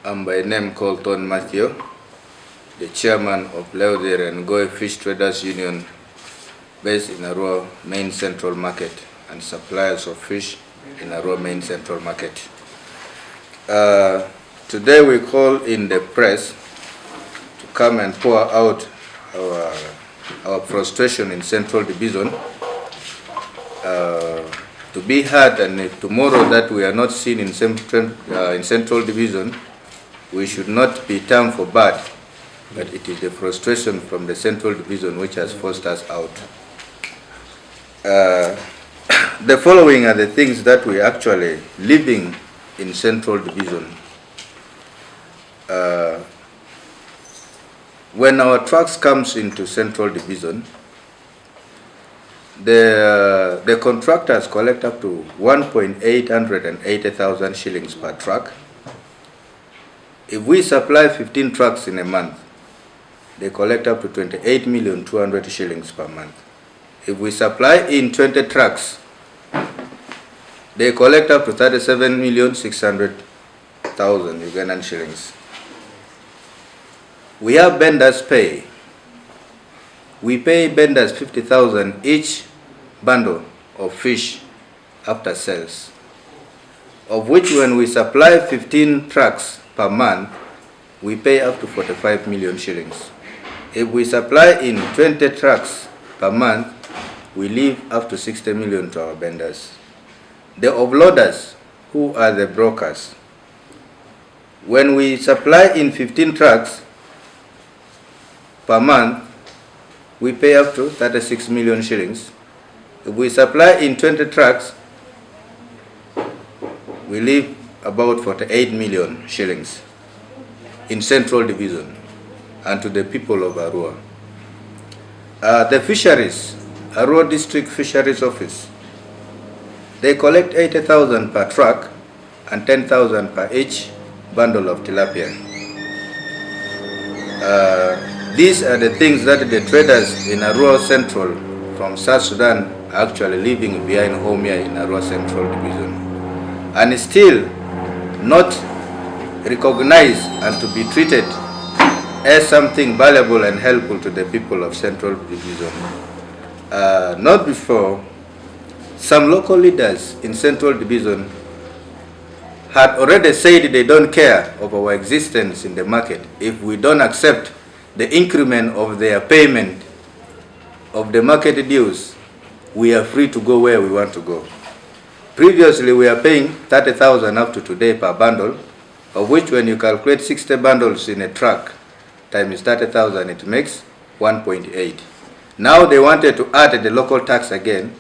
I'm by name called Ton Matthew, the chairman of Leodir and Goy Fish Traders Union based in Arua Main Central Market and suppliers of fish in Arua Main Central Market. Today we call in the press to come and pour out our frustration in Central Division, to be heard, and if tomorrow that we are not seen in Central Division, we should not be termed for bad, but it is the frustration from the Central Division which has forced us out. The following are the things that we are actually living in Central Division. When our trucks comes into Central Division, the contractors collect up to 1,880,000 shillings per truck. If we supply 15 trucks in a month, they collect up to 28,200,000 shillings per month. If we supply in 20 trucks, they collect up to 37,600,000 Ugandan shillings. We have vendors pay. We pay vendors 50,000 each bundle of fish after sales, of which when we supply 15 trucks per month, we pay up to 45 million shillings. If we supply in 20 trucks per month, we leave up to 60 million to our vendors. The offloaders, who are the brokers, when we supply in 15 trucks per month, we pay up to 36 million shillings. If we supply in 20 trucks, we leave about 48 million shillings in Central Division and to the people of Arua. The fisheries, Arua District Fisheries Office, they collect 80,000 per truck and 10,000 per each bundle of tilapia. These are the things that the traders in Arua Central from South Sudan are actually leaving behind home here in Arua Central Division, and still not recognized and to be treated as something valuable and helpful to the people of Central Division. Not before, some local leaders in Central Division had already said they don't care of our existence in the market. If we don't accept the increment of their payment of the market dues, we are free to go where we want to go. Previously, we are paying 30,000 up to today per bundle, of which when you calculate 60 bundles in a truck times 30,000, it makes 1.8. Now they wanted to add the local tax again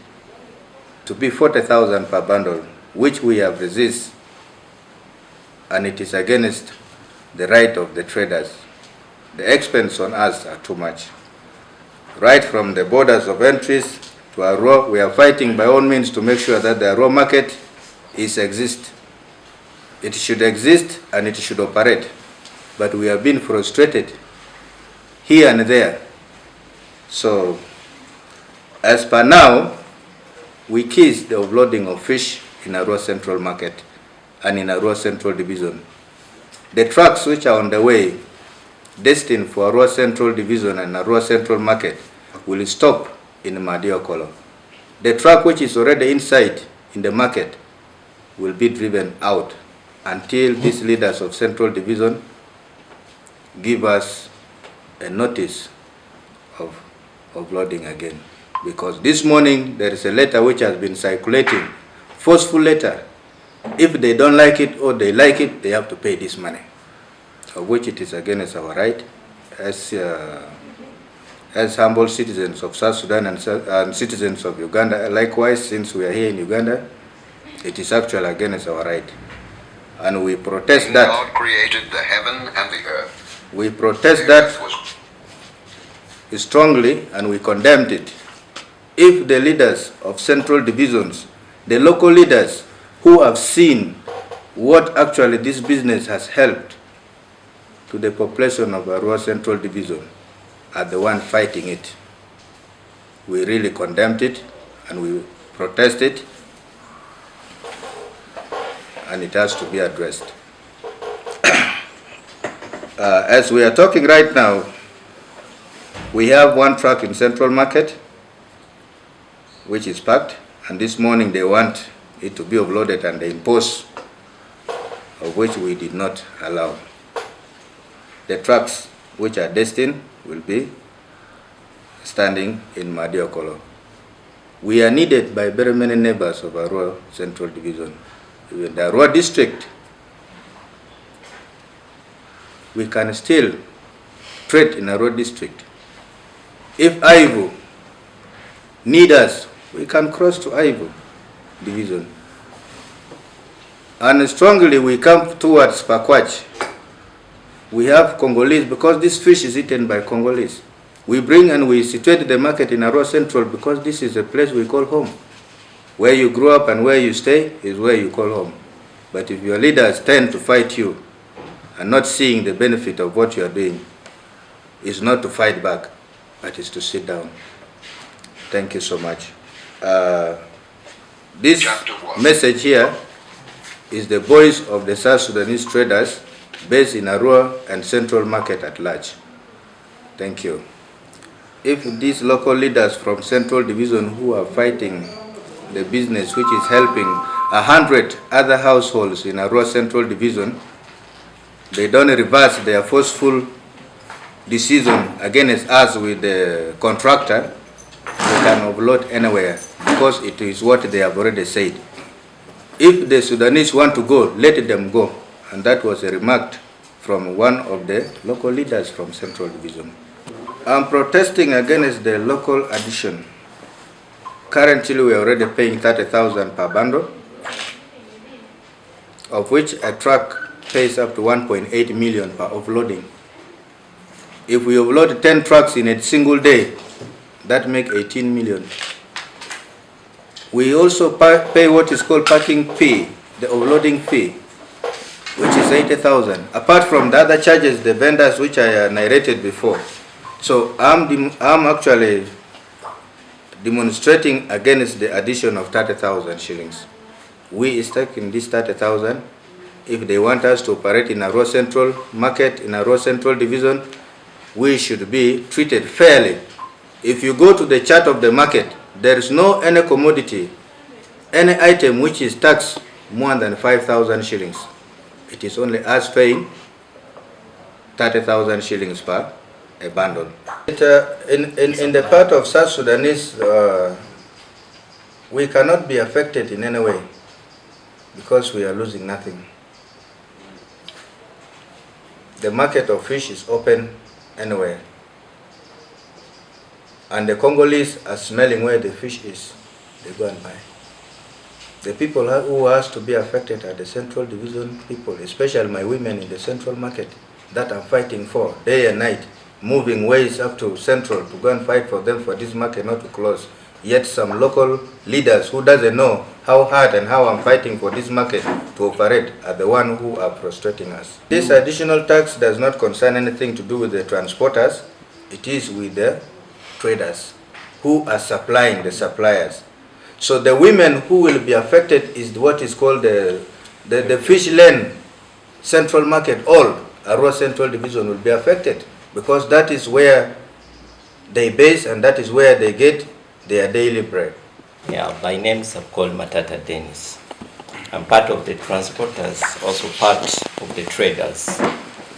to be 40,000 per bundle, which we have resisted, and it is against the right of the traders. The expense on us are too much. Right from the borders of entries to Arua, we are fighting by all means to make sure that the Arua market exists. It should exist and it should operate, but we have been frustrated here and there. So, as per now, we ceased the offloading of fish in Arua Central Market and in Arua Central Division. The trucks which are on the way, destined for Arua Central Division and Arua Central Market, will stop in MEDIA-Robsyiti. The truck which is already inside in the market will be driven out until these leaders of Central Division give us a notice of loading again. Because this morning there is a letter which has been circulating, forceful letter. If they don't like it or they like it, they have to pay this money, of which it is against our right as humble citizens of South Sudan and citizens of Uganda. Likewise, since we are here in Uganda, it is actually against our right. And we protest that. God created the heaven and the earth. We protest that strongly, and we condemned it. If the leaders of Central Divisions, the local leaders who have seen what actually this business has helped to the population of Arua Central Division, are the one fighting it, we really condemned it and we protest it, and it has to be addressed. As we are talking right now, we have one truck in Central Market, which is parked, and this morning they want it to be offloaded and they impose, of which we did not allow. The trucks which are destined will be standing in Madiokolo. We are needed by very many neighbors of Arua Central Division. Even the Arua district, we can still trade in Arua district. If Aivu need us, we can cross to Aivu division. And strongly we come towards Pakwach. We have Congolese, because this fish is eaten by Congolese. We bring and we situate the market in Arua Central because this is a place we call home. Where you grew up and where you stay is where you call home. But if your leaders tend to fight you and not seeing the benefit of what you are doing, is not to fight back, but is to sit down. Thank you so much. This message here is the voice of the South Sudanese traders based in Arua and Central Market at large. Thank you. If these local leaders from Central Division who are fighting the business which is helping 100 other households in Arua Central Division, they don't reverse their forceful decision against us with the contractor, they can offload anywhere because it is what they have already said. If the Sudanese want to go, let them go. And that was a remark from one of the local leaders from Central Division. I'm protesting against the local addition. Currently, we are already paying 30,000 per bundle, of which a truck pays up to 1.8 million per offloading. If we offload 10 trucks in a single day, that makes 18 million. We also pay what is called parking fee, the offloading fee, which is 80,000. Apart from the other charges, the vendors which I narrated before. So I'm actually demonstrating against the addition of 30,000 shillings. We stuck in this 30,000. If they want us to operate in Arua Central Market, in Arua Central Division, we should be treated fairly. If you go to the chart of the market, there is no any commodity, any item which is taxed more than 5,000 shillings. It is only us paying 30,000 shillings per a bundle. In the part of South Sudanese, we cannot be affected in any way because we are losing nothing. The market of fish is open anywhere. And the Congolese are smelling where the fish is. They go and buy. The people who has to be affected are the Central Division people, especially my women in the Central Market that I'm fighting for day and night, moving ways up to Central to go and fight for them for this market not to close. Yet some local leaders who doesn't know how hard and how I'm fighting for this market to operate are the ones who are frustrating us. This additional tax does not concern anything to do with the transporters. It is with the traders who are supplying the suppliers. So the women who will be affected is what is called the fish lane Central Market. All Arua Central Division will be affected because that is where they base and that is where they get their daily bread. Yeah, my name is called Matata Dennis. I'm part of the transporters, also part of the traders.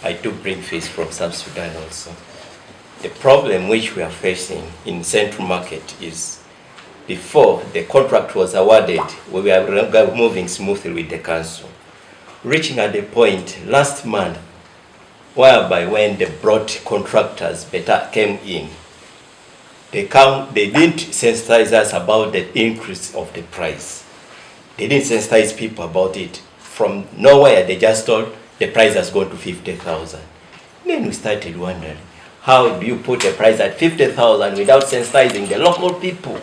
I do bring fish from South Sudan also. The problem which we are facing in Central Market is before the contract was awarded, we were moving smoothly with the council, reaching at the point last month whereby when the broad contractors better came in, they didn't sensitize us about the increase of the price. They didn't sensitize people about it. From nowhere, they just told the price has gone to 50,000. Then we started wondering, how do you put a price at 50,000 without sensitizing the local people?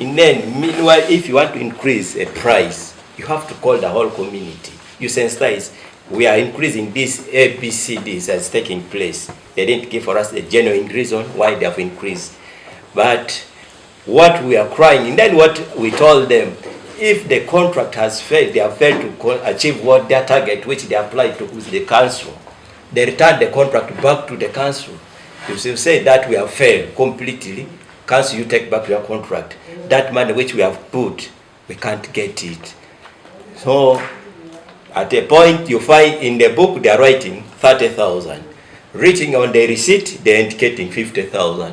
And then, meanwhile, if you want to increase a price, you have to call the whole community. You sensitize, we are increasing this ABCDs as taking place. They didn't give for us the genuine reason why they have increased. But what we are crying, and then what we told them, if the contract has failed, they have failed to achieve what their target, which they applied to the council, they return the contract back to the council. If you say that we have failed completely, council, you take back your contract. That money which we have put, we can't get it. So at a point you find in the book they are writing 30,000. Reaching on the receipt, they're indicating 50,000.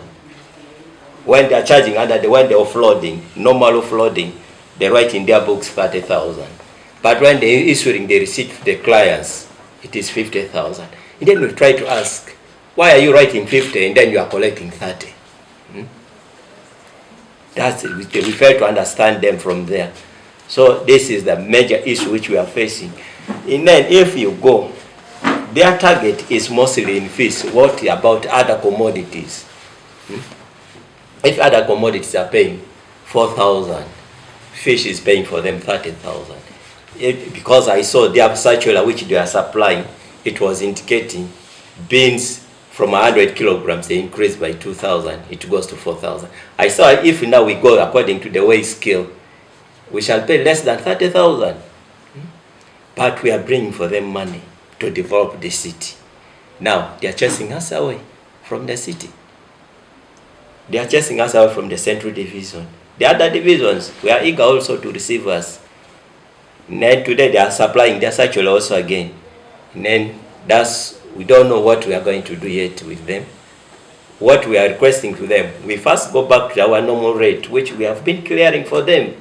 When they're charging when they're offloading, normal offloading, they write in their books 30,000. But when they're issuing the receipt to the clients, it is 50,000. And then we try to ask, why are you writing 50 and then you are collecting 30? That's it. We fail to understand them from there. So this is the major issue which we are facing. And then if you go, their target is mostly in fish. What about other commodities? If other commodities are paying 4,000, fish is paying for them 30,000. Because I saw their circular which they are supplying, it was indicating beans from 100 kilograms, they increased by 2,000, it goes to 4,000. I saw if now we go according to the weight scale, we shall pay less than 30,000. But we are bringing for them money to develop the city. Now, they are chasing us away from the city. They are chasing us away from the central division. The other divisions, we are eager also to receive us. And then today they are supplying their circular also again. And then we don't know what we are going to do yet with them. What we are requesting to them, we first go back to our normal rate, which we have been clearing for them.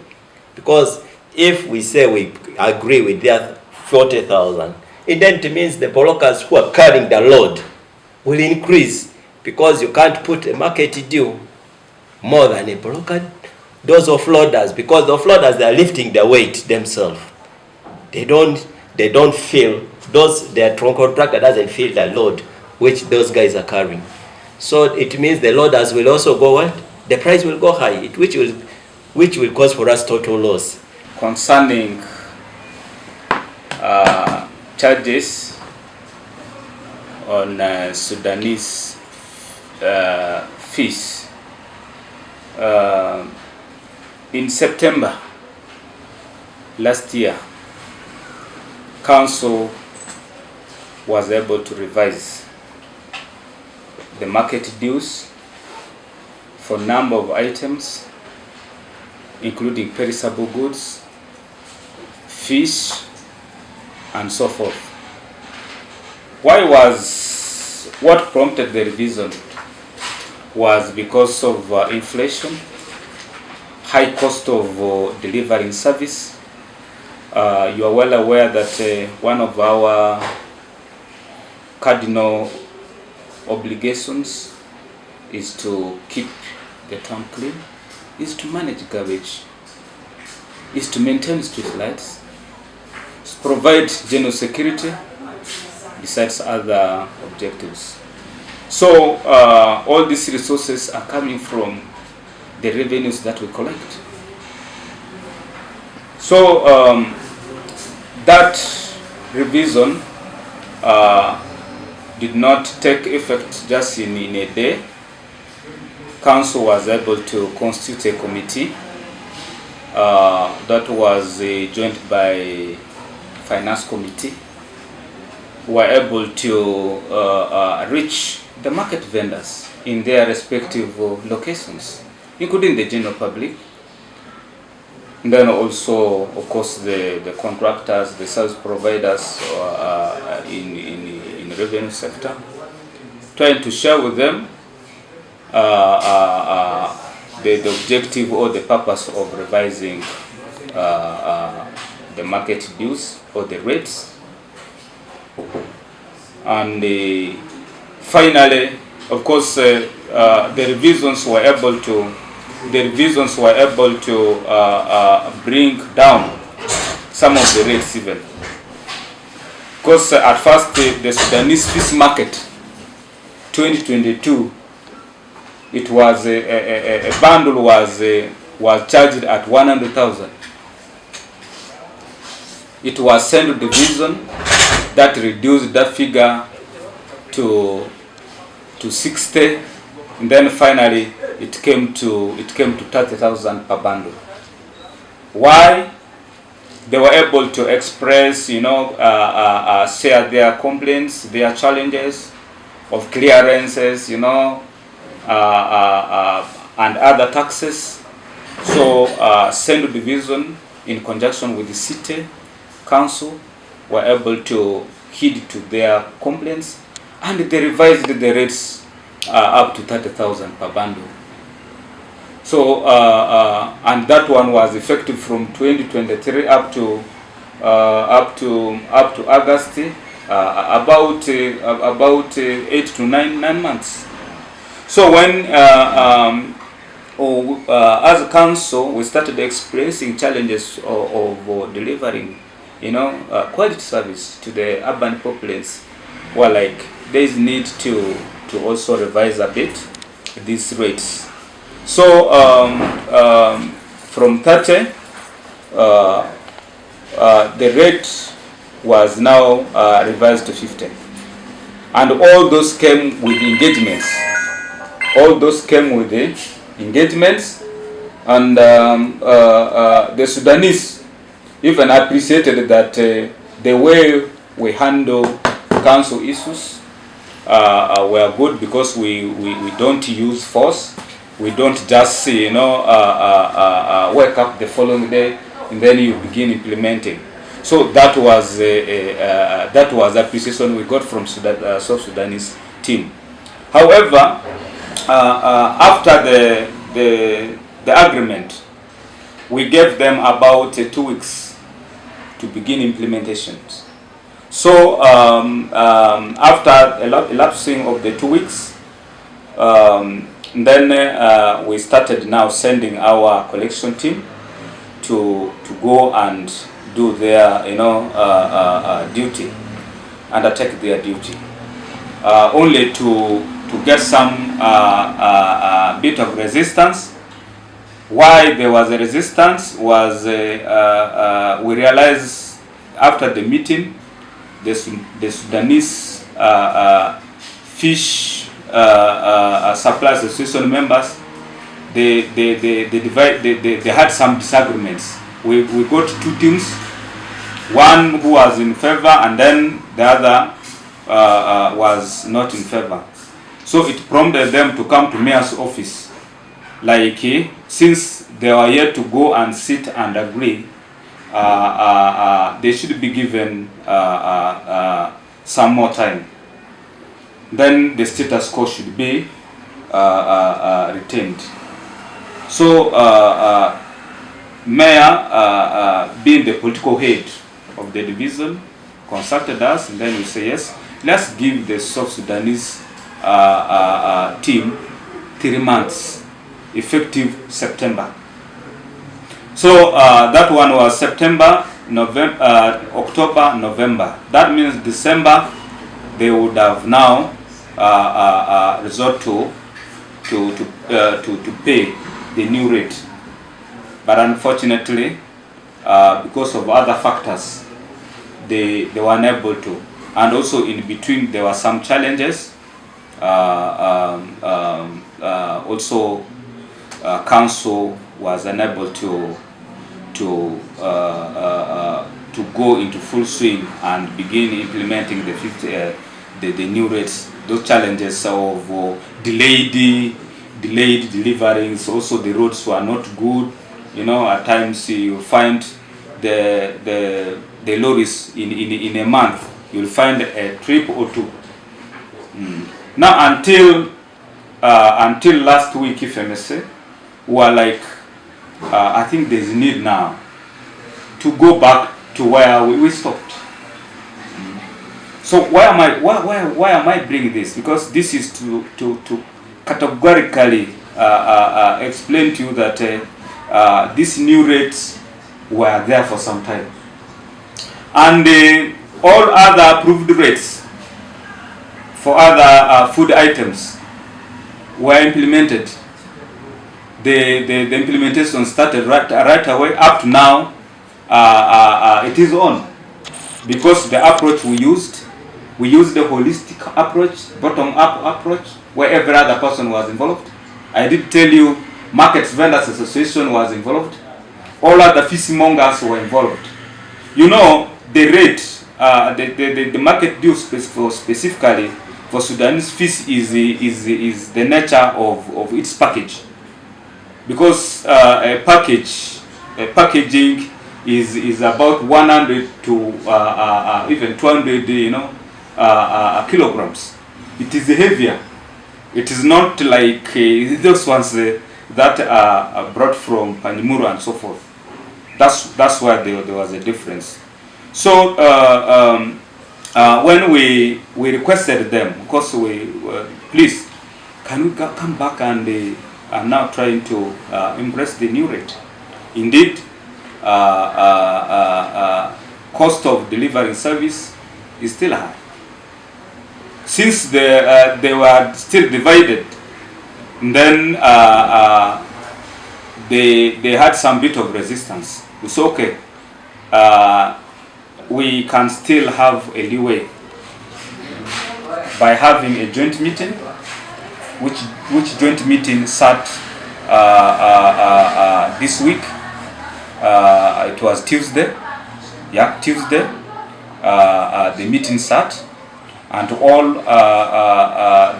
Because if we say we agree with their 40,000, it then means the brokers who are carrying the load will increase, because you can't put a market due more than a broker. Those offloaders, because the offloaders, they are lifting the weight themselves. They don't feel, their contractor doesn't feel the load which those guys are carrying. So it means the loaders will also go what? The price will go high, which will cause for us total loss. Concerning charges on Sudanese fish, in September last year, Council was able to revise the market dues for a number of items, including perishable goods, fish, and so forth. What prompted the revision was because of inflation, high cost of delivering service. You are well aware that one of our cardinal obligations is to keep the town clean, is to manage garbage, is to maintain street lights, to provide general security, besides other objectives. So all these resources are coming from the revenues that we collect. So that revision did not take effect just in a day. Council was able to constitute a committee that was joined by Finance Committee, who were able to reach the market vendors in their respective locations, including the general public, and then also, of course, the contractors, the service providers in the revenue sector, trying to share with them the objective or the purpose of revising the market dues or the rates. And finally, of course, the revisions were able to bring down some of the rates even. Because at first the Sudanese fish market 2022, it was a bundle was charged at 100,000. It was Central Division that reduced that figure to 60, and then finally it came to 30,000 per bundle. Why? they were able to express, share their complaints, their challenges of clearances, and other taxes. So Central Division, in conjunction with the City Council, were able to heed to their complaints, and they revised the rates up to 30,000 per bundle. So and that one was effective from 2023 up to August, about 8 to 9 months. So when as a council, we started expressing challenges of delivering, quality service to the urban populace. Well, like there is need to also revise a bit these rates. So from 30, the rate was now revised to 50, and all those came with engagements. And the Sudanese even appreciated that the way we handle council issues were good, because we don't use force. We don't just wake up the following day and then you begin implementing. So that was appreciation we got from South Sudanese team. However, after the agreement, we gave them about 2 weeks to begin implementations. So after elapsing of the 2 weeks, then we started now sending our collection team to go and do their duty, undertake their duty, only to get some bit of resistance. Why there was a resistance was we realized after the meeting, the Sudanese fish Suppliers Association members, they had some disagreements. We got 2 teams, one who was in favor and then the other was not in favor. So it prompted them to come to mayor's office, like since they were yet to go and sit and agree, they should be given some more time. Then the status quo should be retained. So Mayor, being the political head of the division, consulted us, and then we say yes, let's give the South Sudanese team 3 months, effective September. So that one was September, November, October, November. That means December they would have now resort to pay the new rate, but unfortunately, because of other factors, they were unable to, and also in between there were some challenges. Also, council was unable to go into full swing and begin implementing the new rates. Those challenges of delayed deliverings. Also, the roads were not good. At times you find the lorries in a month, you'll find a trip or 2. Now until last week, if I may say, we were like, I think there's a need now to go back to where we stopped. So why am I bringing this? Because this is to categorically explain to you that these new rates were there for some time, and all other approved rates for other food items were implemented. The implementation started right away. Up to now, it is on, because the approach we used the holistic approach, bottom-up approach, where every other person was involved. I did tell you, Markets Vendors Association was involved. All other fishmongers were involved. You know, the rate, the market due specifically for Sudanese fish is the nature of its package, because packaging is about 100 to even 200 kilograms. It is heavier. It is not like those ones that are brought from Panimuru and so forth. That's why there was a difference. So when we requested them, of course, please, can we come back and are now trying to embrace the new rate? Indeed, cost of delivering service is still high. Since they were still divided, then they had some bit of resistance. We said, okay, we can still have a leeway by having a joint meeting, which joint meeting sat this week. It was Tuesday. Yeah, Tuesday. The meeting sat, and all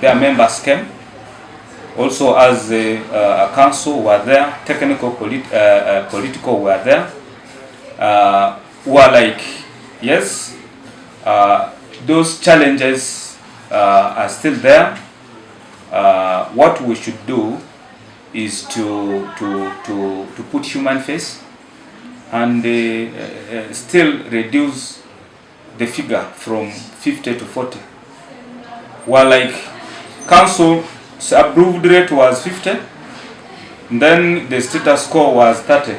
their members came. Also, as a council were there, technical, political were there. Were like, yes, those challenges are still there. What we should do is to put human face and still reduce the figure from 50 to 40. While like council approved rate was 50, then the status quo was 30.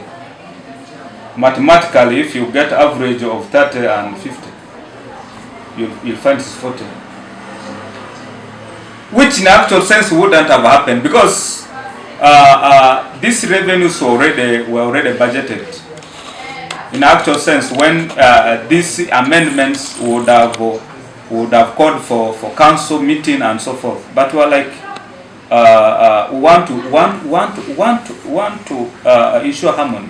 Mathematically, if you get average of 30 and 50, you'll find it's 40. Which in actual sense wouldn't have happened, because these revenues were already budgeted. In actual sense, when these amendments would have called for council meeting and so forth, but we're like want to ensure harmony,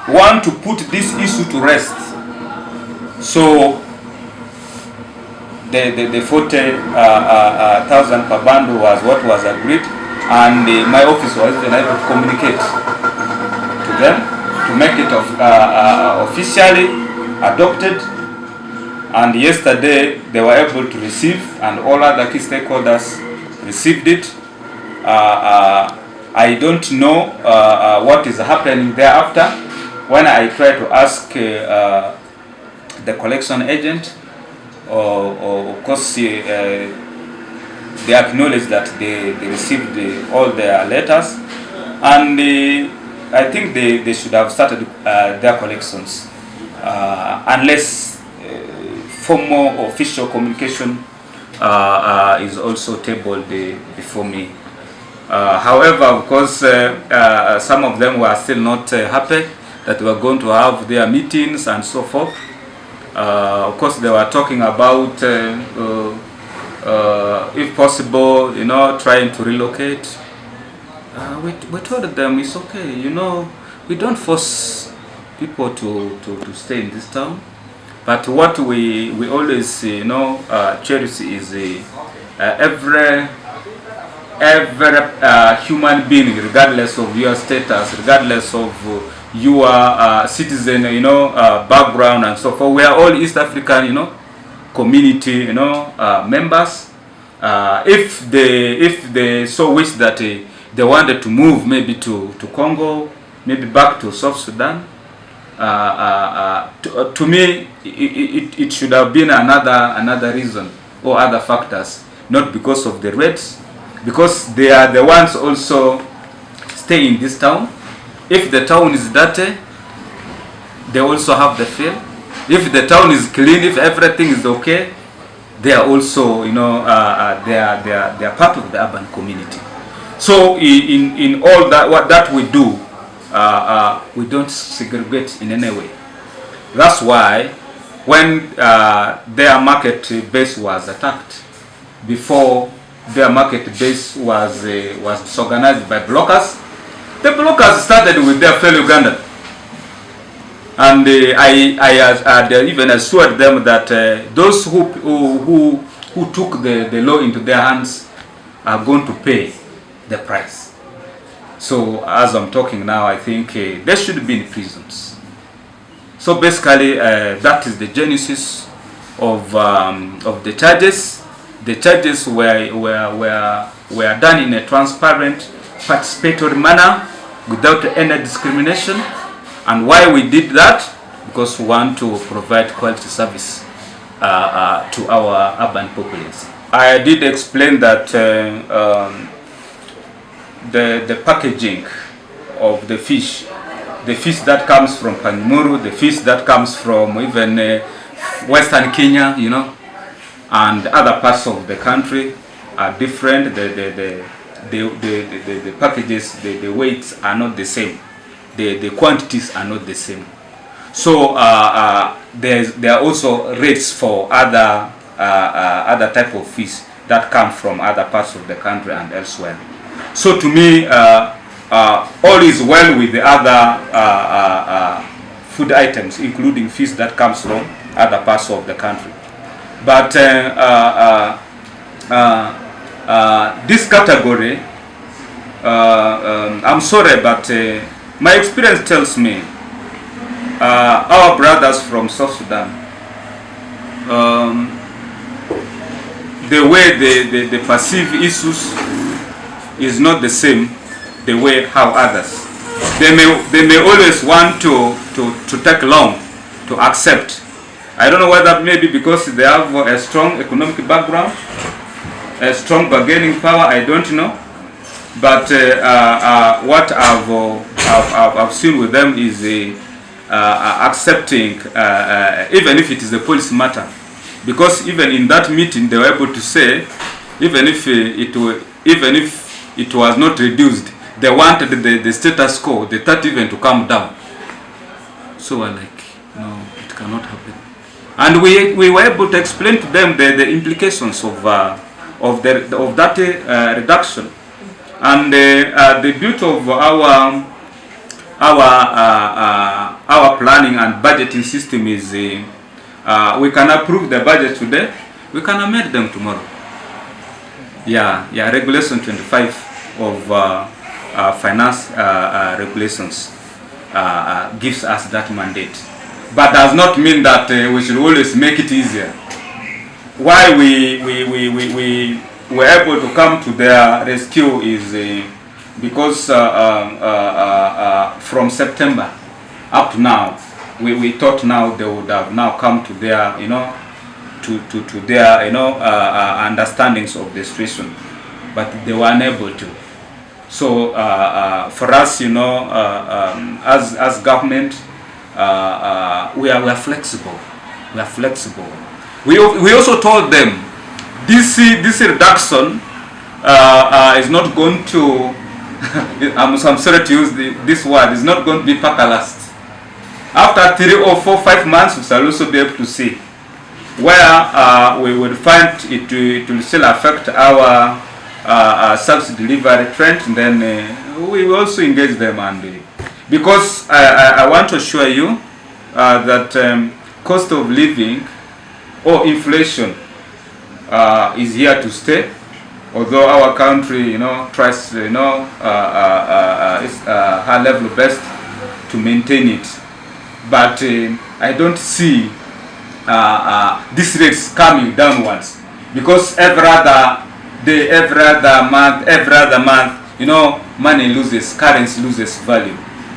want to put this issue to rest. So the 40,000 per bundle was what was agreed, and my office was even able to communicate to them to make it officially adopted. And yesterday they were able to receive, and all other key stakeholders received it. I don't know what is happening thereafter. When I try to ask the collection agent, of course they acknowledge that they received all their letters, and I think they should have started their collections, unless formal official communication is also tabled before me. However, of course, some of them were still not happy that we were going to have their meetings and so forth. Of course, they were talking about, if possible, trying to relocate. We told them it's okay, we don't force people to stay in this town. But what we always cherish is every human being, regardless of your status, regardless of your citizen, background and so forth. We are all East African, community, members. If they so wish that they wanted to move maybe to Congo, maybe back to South Sudan, to me it should have been another reason or other factors, not because of the rates, because they are the ones also stay in this town. If the town is dirty, they also have the feel. If the town is clean, if everything is okay, they are also, they are part of the urban community. So in all that we do, we don't segregate in any way. That's why when their market base was attacked, before their market base was disorganized by blockers, the blockers started with their fellow Ugandan. And I had even assured them that those who took the law into their hands are going to pay the price. So as I'm talking now, I think they should be in prisons. So basically, that is the genesis of the charges. The charges were done in a transparent, participatory manner without any discrimination. And why we did that? Because we want to provide quality service to our urban populace. I did explain that the packaging of the fish that comes from Panyumuru, the fish that comes from even Western Kenya, you know, and other parts of the country are different. The packages, the weights are not the same. The quantities are not the same. So there are also rates for other type of fish that come from other parts of the country and elsewhere. So to me, all is well with the other food items, including fish that comes from other parts of the country. But this category, I'm sorry, but my experience tells me our brothers from South Sudan, the way they perceive issues is not the same the way how others. They may always want to take long to accept. I don't know whether maybe because they have a strong economic background, a strong bargaining power, I don't know. But what I've seen with them is accepting, even if it is a policy matter, because even in that meeting they were able to say, even if it was not reduced, they wanted the status quo, they thought even to come down. So we're like, no, it cannot happen. And we were able to explain to them the implications of that reduction. And the beauty of our planning and budgeting system is we can approve the budget today, we can amend them tomorrow. Yeah, Regulation 25 of finance regulations gives us that mandate. But does not mean that we should always make it easier. Why we were able to come to their rescue is because from September up to now, we thought now they would have now come to their, to their, understandings of the situation, but they were unable to. So for us, as government, we are flexible. We are flexible. We also told them this reduction is not going to. I'm sorry to use this word. Is not going to be paperless. After 3 or 4, 5 months, we shall also be able to see where we will find it will still affect our subsidy delivery trend. And then we will also engage them, and because I want to assure you that cost of living or inflation is here to stay. Although our country, tries, her level best to maintain it, but I don't see these rates coming downwards, because every other day, every other month, money loses, currency loses value.